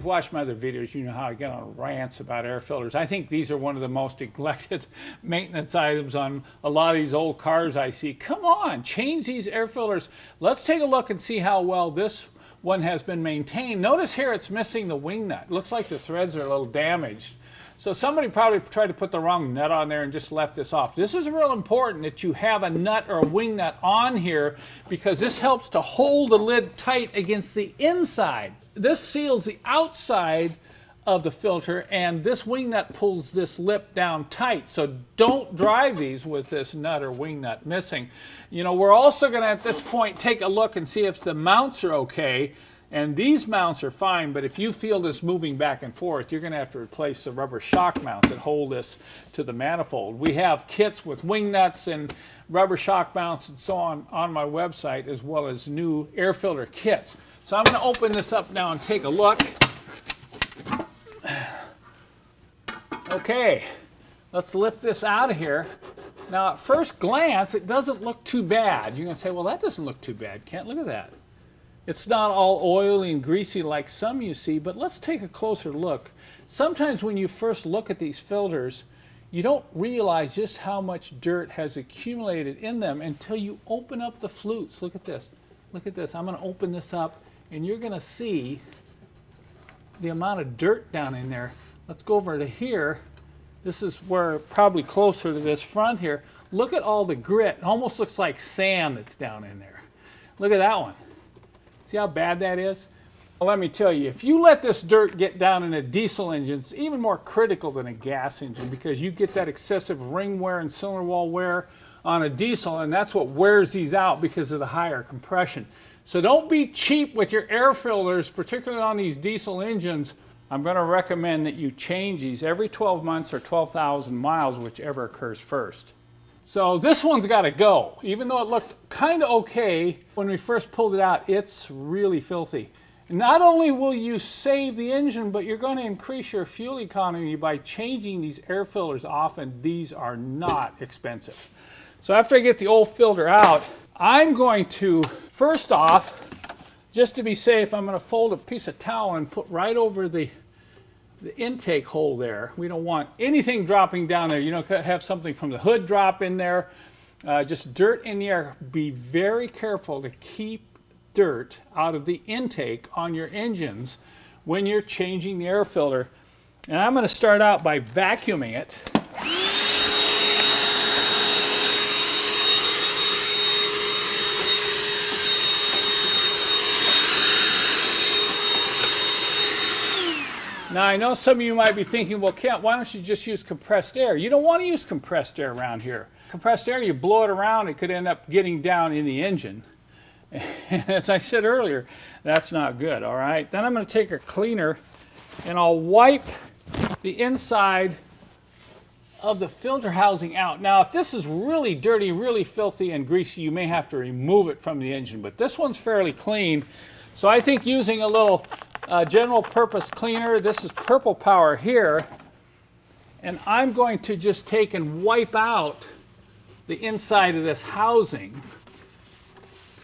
you've watched my other videos, you know how I get on rants about air filters. I think these are one of the most neglected maintenance items on a lot of these old cars I see. Come on, change these air filters. Let's take a look and see how well this one has been maintained. Notice here it's missing the wing nut. Looks like the threads are a little damaged. So somebody probably tried to put the wrong nut on there and just left this off. This is real important that you have a nut or a wing nut on here, because this helps to hold the lid tight against the inside. This seals the outside of the filter, and this wing nut pulls this lip down tight. So don't drive these with this nut or wing nut missing. You know, we're also going to at this point take a look and see if the mounts are okay. And these mounts are fine, but if you feel this moving back and forth, you're going to have to replace the rubber shock mounts that hold this to the manifold. We have kits with wing nuts and rubber shock mounts and so on my website, as well as new air filter kits. So I'm going to open this up now and take a look. Okay, let's lift this out of here. Now, at first glance, it doesn't look too bad. You're going to say, well, that doesn't look too bad, Kent. Look at that. It's not all oily and greasy like some you see, but let's take a closer look. Sometimes when you first look at these filters, you don't realize just how much dirt has accumulated in them until you open up the flutes. Look at this. Look at this. I'm going to open this up, and you're going to see the amount of dirt down in there. Let's go over to here. This is where probably closer to this front here. Look at all the grit. It almost looks like sand that's down in there. Look at that one. See how bad that is? Well, let me tell you, if you let this dirt get down in a diesel engine, it's even more critical than a gas engine, because you get that excessive ring wear and cylinder wall wear on a diesel, and that's what wears these out because of the higher compression. So don't be cheap with your air filters, particularly on these diesel engines. I'm going to recommend that you change these every 12 months or 12,000 miles, whichever occurs first. So this one's got to go. Even though it looked kind of okay when we first pulled it out, it's really filthy. Not only will you save the engine, but you're going to increase your fuel economy by changing these air filters often. These are not expensive. So after I get the old filter out, I'm going to, first off, just to be safe, I'm going to fold a piece of towel and put right over the intake hole there. We don't want anything dropping down there. You know, could have something from the hood drop in there. Just dirt in the air. Be very careful to keep dirt out of the intake on your engines when you're changing the air filter. And I'm going to start out by vacuuming it. Now, I know some of you might be thinking, well, Kent, why don't you just use compressed air? You don't want to use compressed air around here. Compressed air, you blow it around, it could end up getting down in the engine. And as I said earlier, that's not good, all right? Then I'm going to take a cleaner and I'll wipe the inside of the filter housing out. Now, if this is really dirty, really filthy and greasy, you may have to remove it from the engine, but this one's fairly clean. So I think using a little general purpose cleaner, this is Purple Power here, and I'm going to just take and wipe out the inside of this housing.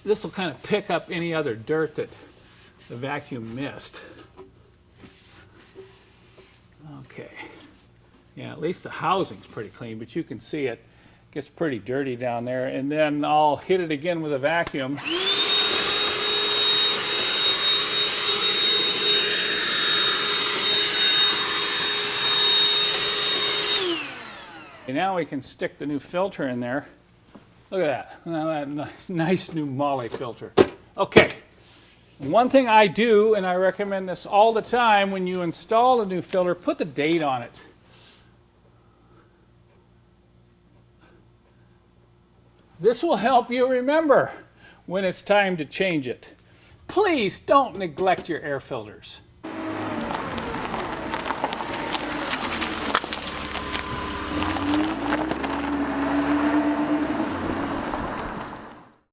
This will kind of pick up any other dirt that the vacuum missed. Okay. Yeah, at least the housing's pretty clean, but you can see it gets pretty dirty down there. And then I'll hit it again with a vacuum. And now we can stick the new filter in there. Look at that. Now that nice new Molle filter. Okay. One thing I do, and I recommend this all the time when you install a new filter, put the date on it. This will help you remember when it's time to change it. Please don't neglect your air filters.